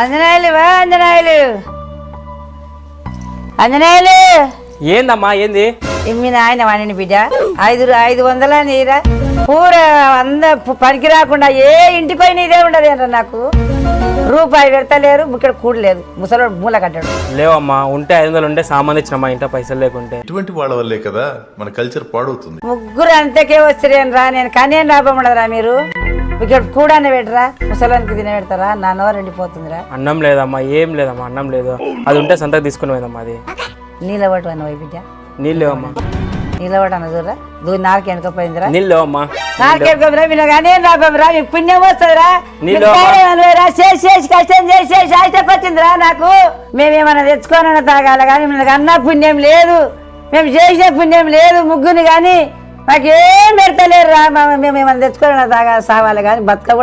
అంజనాయలు వా అంజనాయలు అంజనాయలు ఏందమ్మా ఏంది? మీ నాయన వాడిని బిడ్డ 500 నీరా పూర అంద పనికి రాకుండా ఏ ఇంటికి పోయిన ఇదే ఉండదు ఏంట నాకు. రూపాయి పెడతలేరు, ఇక్కడ కూడలేదు, ముసలోడు మూల కట్టాడు. లేవమ్మా, ఉంటే 500 ఉంటే సామాన్ ఇచ్చినమ్మా, ఇంట్లో పైసలు లేకుంటే. ఇటువంటి వాళ్ళ వల్లే కదా మన కల్చర్ పాడవుతుంది. ముగ్గురు అంతకే వస్తారేను రా, నేను కనేం లాభం ఉండదురా. మీరు ఇక్కడ కూడా పెట్టరా, ముసలానికి తినబెడతారా? నా నోరు ఎండిపోతుందిరా. అన్నం లేదమ్మా, ఏం లేదమ్మా, అన్నం లేదు. అది ఉంటే సంతకు తీసుకుని పోయిందమ్మా. అది నీళ్ళ పట్టు అన్న పోయి బిడ్డ. నీళ్ళు లేవమ్మా. నీళ్ళ పట్టు అన్న చూడరా, నాలుగు వెనకపోయిందిరా. నీళ్ళు లేవమ్మా. నాలుగు వెనకపోయిరా, మీరు కానీ లాభం రా, మీకు పుణ్యం వస్తుందిరా. చేసి చేసి కష్టం చేసి చేసి ఆశపచ్చిందిరా నాకు. మేమేమన్నా తెచ్చుకోనన్నా తాగాలి కానీ మీకు అన్న పుణ్యం లేదు, మేము చేసే పుణ్యం లేదు. ముగ్గురిని కానీ మాకేం పెడతలేరు రా. మేము ఏమన్నా తెచ్చుకోనన్నా తాగా సావాలి కానీ బతక